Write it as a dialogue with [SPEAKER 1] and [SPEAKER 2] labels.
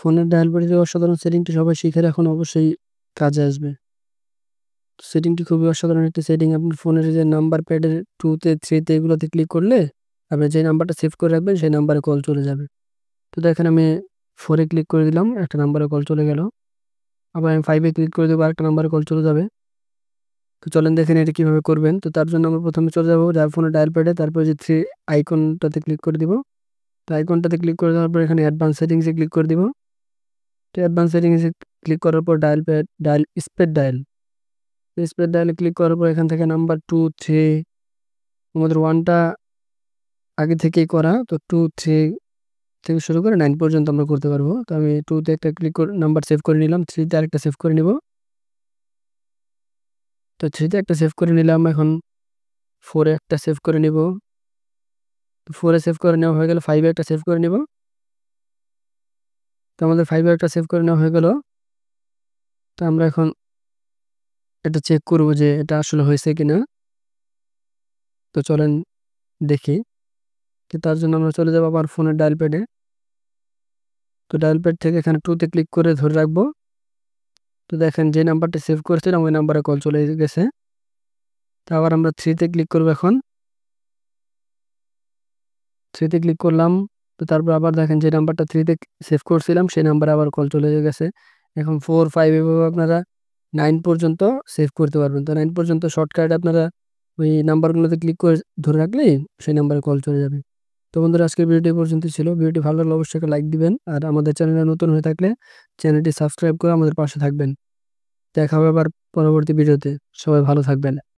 [SPEAKER 1] ফোনের ডায়াল প্যাডের যে অসাধারণ সেটিংটি সবাই শিখে রাখুন, অবশ্যই কাজে আসবে। সেটিংটি খুবই অসাধারণ একটি সেটিং। আপনার ফোনের যে নাম্বার প্যাডের 2 তে 3 তে এগুলোতে ক্লিক করলে আপনি যে নাম্বারটা সেভ করে রাখবেন সেই নাম্বারে কল চলে যাবে। তো দেখেন আমি 4 এ ক্লিক করে দিলাম, একটা নাম্বারে কল চলে গেল। আবার আমি 5 এ ক্লিক করে দেব, আরেকটা নাম্বারে কল চলে যাবে। তো চলেন দেখেন এটা কিভাবে করবেন। তো তার জন্য আমরা প্রথমে চলে যাব যার ফোনের ডায়াল প্যাডে, তারপর যে 3 আইকনটাতে ক্লিক করে দিব। তো আইকনটাতে ক্লিক করে দেওয়ার পর এখানে অ্যাডভান্স সেটিংস এ ক্লিক করে দিব। তো অ্যাডভান্স সেটিংস এ ক্লিক করার পর ডায়াল স্পিড ডায়াল। স্পিড ডায়ালে ক্লিক করার পর এখান থেকে নাম্বার 2, 3 আমাদের 1 টা আগে থেকেই করা। তো 2, 3 থেকে শুরু করে 9 পর্যন্ত আমরা করতে পারবো। তো আমি 2 তে একটা ক্লিক করে নাম্বার সেভ করে নিলাম, 3 তে আরেকটা সেভ করে নিব। তো 3 তে একটা সেভ করে নিলাম, এখন 4 এ একটা সেভ করে নিব। তো 4 এ সেভ করে নেওয়া হয়ে গেল, 5 এ একটা সেভ করে নিব। তো আমাদের 5 এ একটা সেভ করে নেওয়া হয়ে গেল। তো আমরা এখন এটা চেক করব যে এটা আসলে হয়েছে কিনা। তো চলেন দেখি। তো তার জন্য আমরা চলে যাব আবার ফোনের ডায়াল প্যাডে। তো ডায়াল প্যাড থেকে এখানে 2 তে ক্লিক করে ধরে রাখবো। তো দেখেন যে নাম্বারটা সেভ করেছিলাম ওই নাম্বারে কল চলে গেছে। তো আবার আমরা 3 তে ক্লিক করব এখন। 3 তে ক্লিক করলাম। তো তারপর আবার দেখেন যে নাম্বারটা 3 তে সেভ করছিলাম সেই নাম্বারে আবার কল চলে গেছে। এখন 4, 5 এভাবে আপনারা 9 পর্যন্ত সেভ করতে পারবেন। তো 9 পর্যন্ত শর্টকাট আপনারা ওই নাম্বারগুলোতে ক্লিক করে ধরে রাখলেই সেই নাম্বারে কল চলে যাবে। তো বন্ধুরা আজকের ভিডিওটি এই পর্যন্তই ছিল। ভিডিওটি ভালো লাগলে অবশ্যই একটা লাইক দিবেন। আর আমাদের চ্যানেলে নতুন হয়ে থাকলে চ্যানেলটি সাবস্ক্রাইব করে আমাদের পাশে থাকবেন। দেখা হবে আবার পরবর্তী ভিডিওতে। সবাই ভালো থাকবেন।